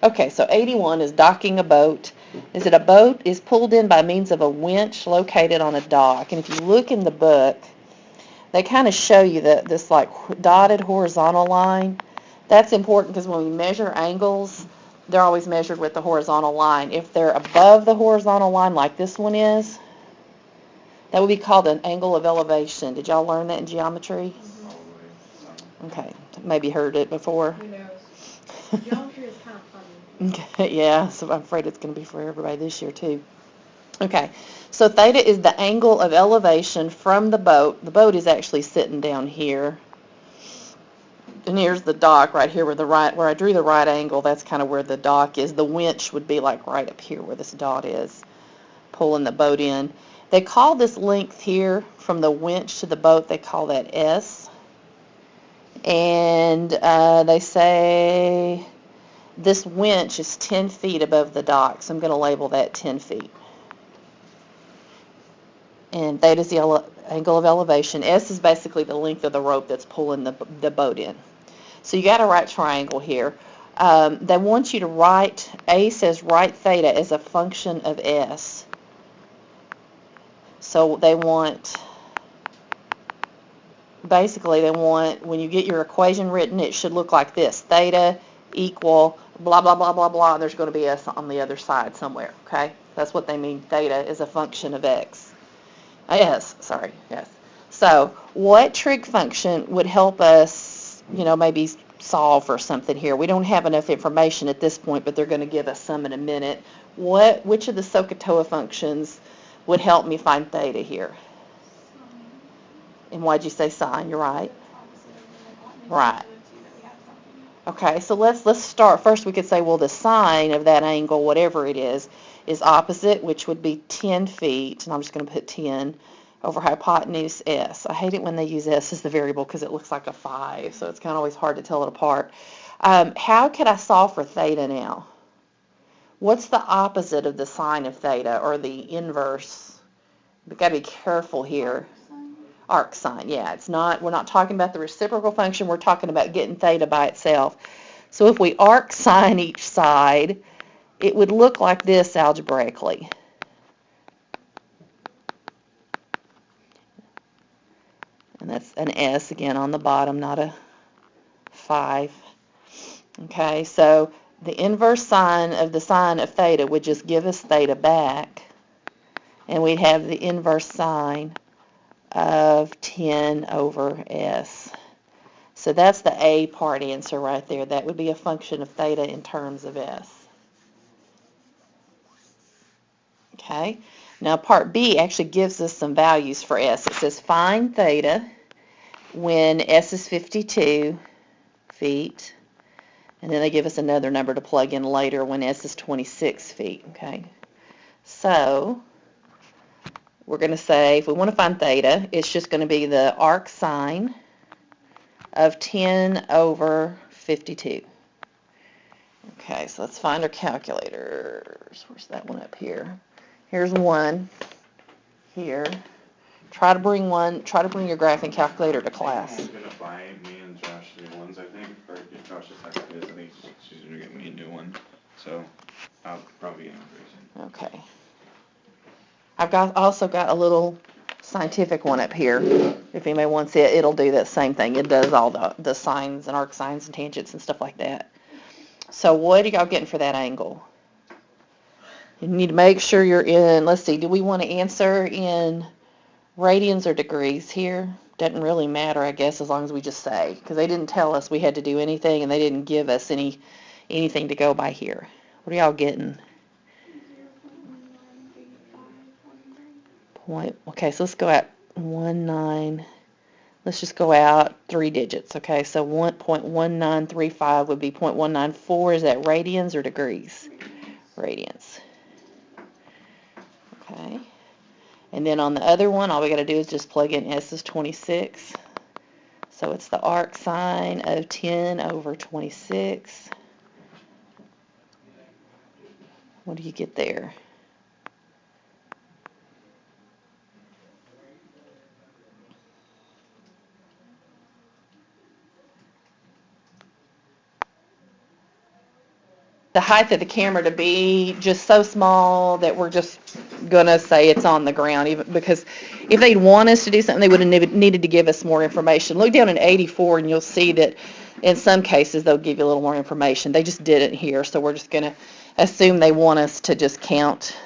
Okay, so 81 is docking a boat. Is it a boat is pulled in by means of a winch located on a dock? And if you look in the book, they kind of show you that this like dotted horizontal line. That's important because when we measure angles, they're always measured with the horizontal line. If they're above the horizontal line like this one is, that would be called an angle of elevation. Did y'all learn that in geometry? Okay, maybe heard it before. Who knows? Geometry is kind of funny. Okay, yeah, so I'm afraid it's going to be for everybody this year too. Okay, so theta is the angle of elevation from the boat. The boat is actually sitting down here. And here's the dock right here where I drew the right angle. That's kind of where the dock is. The winch would be like right up here where this dot is, pulling the boat in. They call this length here from the winch to the boat, they call that S. And they say this winch is 10 feet above the dock, so I'm going to label that 10 feet. And theta is the angle of elevation. S is basically the length of the rope that's pulling the boat in. So you got a right triangle here. They want you to write, A says write theta as a function of S. So basically they want, when you get your equation written, it should look like this. Theta equal blah, blah, blah, blah, blah, and there's going to be S on the other side somewhere, okay? That's what they mean, theta is a function of X. Yes. So what trig function would help us, maybe solve for something here? We don't have enough information at this point, but they're going to give us some in a minute. Which of the SOHCAHTOA functions would help me find theta here? And why'd you say sine? You're right. Right. Okay, so let's start. First we could say, well, the sine of that angle, whatever it is opposite, which would be 10 feet, and I'm just going to put 10 over hypotenuse S. I hate it when they use S as the variable because it looks like a 5, so it's kind of always hard to tell it apart. How could I solve for theta now? What's the opposite of the sine of theta, or the inverse? We've got to be careful here. Arc sine, yeah. We're not talking about the reciprocal function, we're talking about getting theta by itself. So if we arc sine each side, it would look like this algebraically. And that's an S again on the bottom, not a 5. Okay, so the inverse sine of the sine of theta would just give us theta back, and we'd have the inverse sine of 10 over S. So that's the A part answer right there. That would be a function of theta in terms of S. Okay, now part B actually gives us some values for S. It says find theta when S is 52 feet, and then they give us another number to plug in later when S is 26 feet. Okay, so we're going to say, if we want to find theta, it's just going to be the arc sine of 10 over 52. Okay, so let's find our calculators. Where's that one up here? Here's one here. Try to bring your graphing calculator to class. I'm going to buy me and Josh new ones, I think. Or if Josh is happy with it, I think she's going to get me a new one. So I'll probably get one pretty soon. Okay. I've also got a little scientific one up here. If anybody wants it, it'll do that same thing. It does all the sines and arc sines and tangents and stuff like that. So what are y'all getting for that angle? You need to make sure you're in, let's see, do we want to answer in radians or degrees here? Doesn't really matter, I guess, as long as we just say, because they didn't tell us we had to do anything, and they didn't give us anything to go by here. What are y'all getting? Okay, so let's go out 19. Let's just go out 3 digits. Okay, so 1.1935 would be 0.194. Is that radians or degrees? Radians. Okay. And then on the other one, all we got to do is just plug in S is 26. So it's the arc sine of 10 over 26. What do you get there? the height of the camera to be just so small that we're just going to say it's on the ground, even because if they'd want us to do something, they would have needed to give us more information. Look down in 84 and you'll see that in some cases they'll give you a little more information. They just didn't here, so we're just going to assume they want us to just count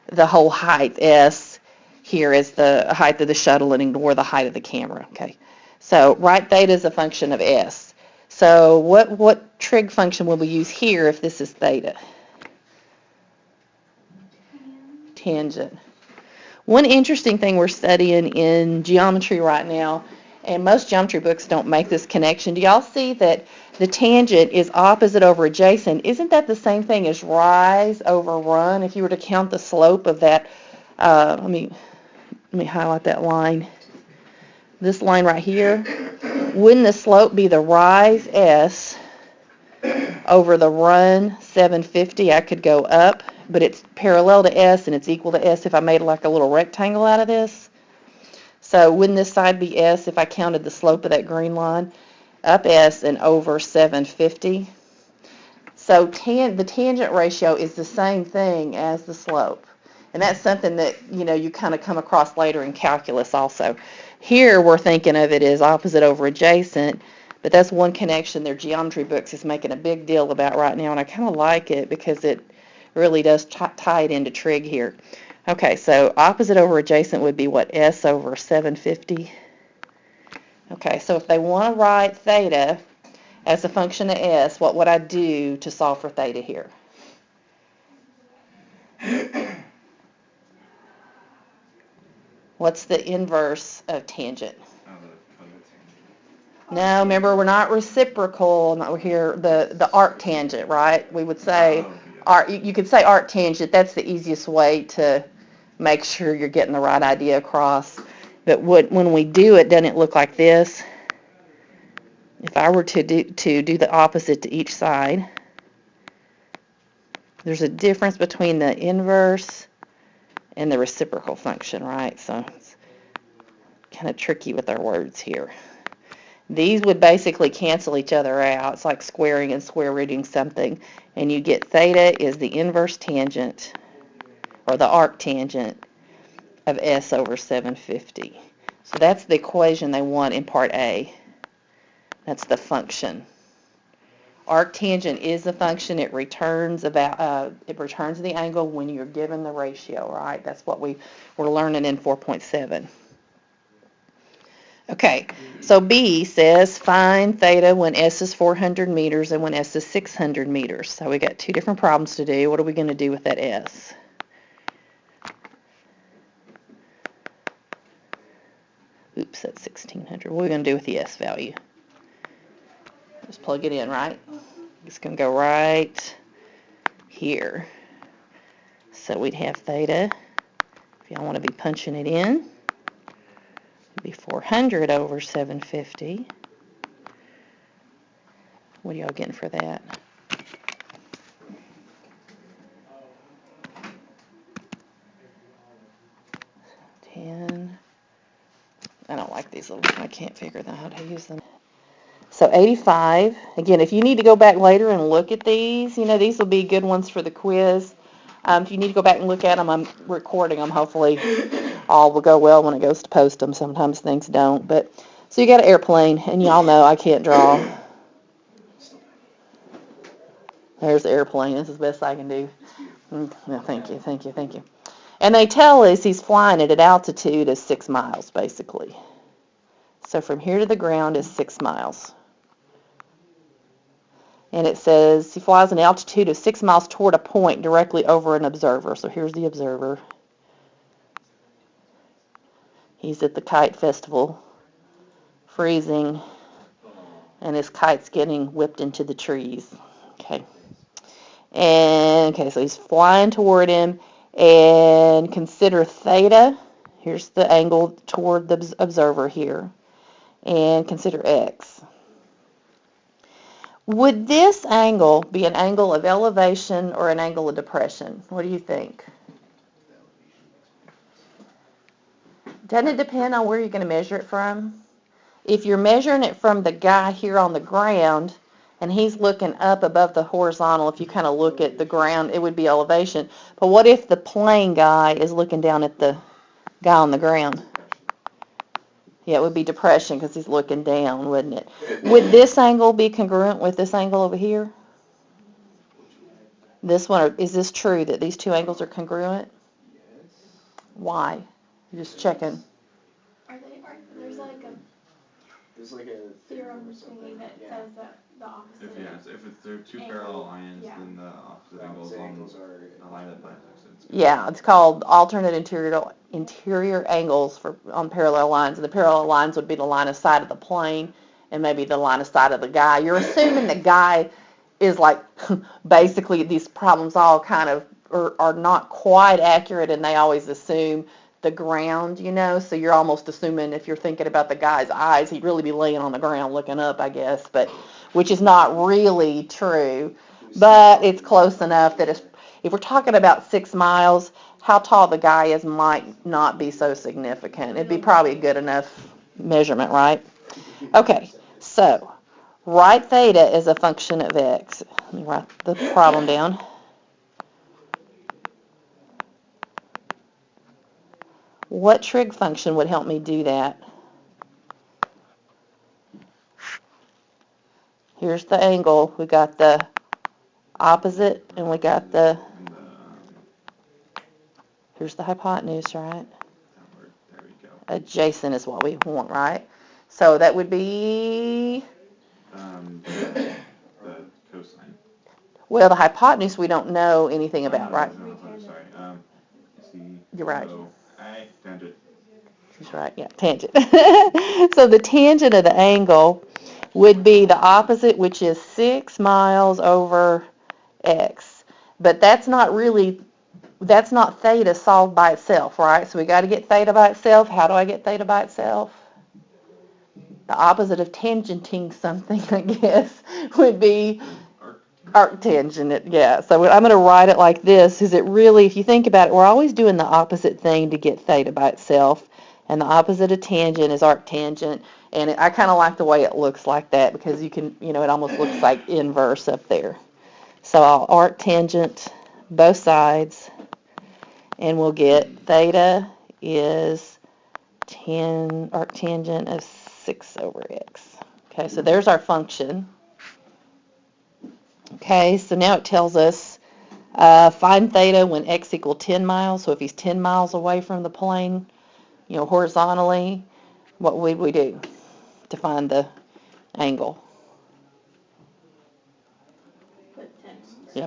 the whole height, S, here as the height of the shuttle and ignore the height of the camera. Okay, so right theta is a function of S. So what trig function will we use here if this is theta? Tangent. One interesting thing we're studying in geometry right now, and most geometry books don't make this connection. Do y'all see that the tangent is opposite over adjacent? Isn't that the same thing as rise over run? If you were to count the slope of that, let me highlight that line. This line right here, wouldn't the slope be the rise S over the run 750? I could go up, but it's parallel to S and it's equal to S if I made like a little rectangle out of this. So wouldn't this side be S if I counted the slope of that green line? Up S and over 750. So the tangent ratio is the same thing as the slope. And that's something that, you kind of come across later in calculus also. Here we're thinking of it as opposite over adjacent, but that's one connection their geometry books is making a big deal about right now, and I kind of like it because it really does tie it into trig here. Okay, so opposite over adjacent would be what, S over 750? Okay, so if they want to write theta as a function of S, what would I do to solve for theta here? What's the inverse of tangent? No, remember, we're not reciprocal. We're here, the arc tangent, right? We would say, you could say arc tangent. That's the easiest way to make sure you're getting the right idea across. But when we do it, doesn't it look like this? If I were to do the opposite to each side, there's a difference between the inverse and the reciprocal function, right? So it's kind of tricky with our words here. These would basically cancel each other out. It's like squaring and square rooting something. And you get theta is the inverse tangent, or the arc tangent, of S over 750. So that's the equation they want in part A. That's the function. Arc tangent is the function. It returns the angle when you're given the ratio, right? That's what we're learning in 4.7. Okay, so B says find theta when S is 400 meters and when S is 600 meters. So we got two different problems to do. What are we going to do with that S? Oops, that's 1600. What are we going to do with the S value? Just plug it in, right? It's going to go right here. So we'd have theta, if y'all want to be punching it in, it'd be 400 over 750. What are y'all getting for that? I don't like these little, I can't figure out how to use them. So 85, again, if you need to go back later and look at these, these will be good ones for the quiz. If you need to go back and look at them, I'm recording them. Hopefully all will go well when it goes to post them. Sometimes things don't. But so you got an airplane, and y'all know I can't draw. There's the airplane. This is the best I can do. No, thank you. And they tell us he's flying at an altitude of 6 miles, basically. So from here to the ground is 6 miles. And it says he flies an altitude of 6 miles toward a point directly over an observer. So here's the observer. He's at the kite festival, freezing, and his kite's getting whipped into the trees. Okay. So he's flying toward him, and consider theta. Here's the angle toward the observer here. And consider x. Would this angle be an angle of elevation or an angle of depression? What do you think? Doesn't it depend on where you're going to measure it from? If you're measuring it from the guy here on the ground, and he's looking up above the horizontal. If you kind of look at the ground, it would be elevation. But what if the plane guy is looking down at the guy on the ground? Yeah, it would be depression because he's looking down, wouldn't it? Would this angle be congruent with this angle over here? This one, or is this true that these two angles are congruent? Why? You're just checking. There's like a theorem thingy that says that the opposite. If they're two parallel lines, then the opposite angles are a line that bisects it. Yeah, it's called alternate interior angles on parallel lines. And the parallel lines would be the line of sight of the plane and maybe the line of sight of the guy. You're assuming the guy is like, basically these problems all kind of are not quite accurate, and they always assume the ground, so you're almost assuming if you're thinking about the guy's eyes, he'd really be laying on the ground looking up, I guess, but which is not really true, but it's close enough that if we're talking about 6 miles, how tall the guy is might not be so significant. It'd be probably a good enough measurement, right? Okay, so right theta is a function of x. Let me write the problem down. What trig function would help me do that? Here's the angle. We got the opposite, and we got here's the hypotenuse, right? There we go. Adjacent is what we want, right? So that would be... the cosine. Well, the hypotenuse we don't know anything about, right? No, sorry. You're right. Tangent. She's right, yeah, tangent. So the tangent of the angle would be the opposite, which is 6 miles over x. But that's not theta solved by itself, right? So we got to get theta by itself. How do I get theta by itself? The opposite of tangenting something, I guess, would be arctangent. Yeah, so I'm going to write it like this. Is it really, if you think about it, we're always doing the opposite thing to get theta by itself. And the opposite of tangent is arctangent. And I kind of like the way it looks like that because you can, it almost looks like inverse up there. So I'll arctangent both sides, and we'll get theta is arctangent of 6 over x. Okay, so there's our function. Okay, so now it tells us find theta when x equals 10 miles. So if he's 10 miles away from the plane, horizontally, what would we do to find the angle?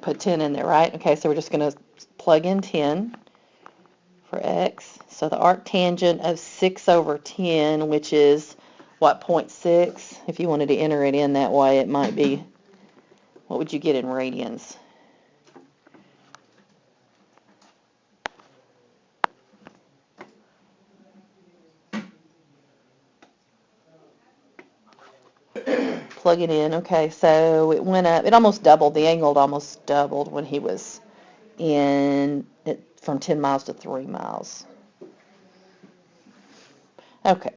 Put 10 in there, right? Okay, so we're just going to plug in 10 for x. So the arctangent of 6 over 10, which is, what, 0.6? If you wanted to enter it in that way, it might be, what would you get in radians? Plug it in. Okay, so it went up. It almost doubled. The angle almost doubled when he was from 10 miles to 3 miles. Okay.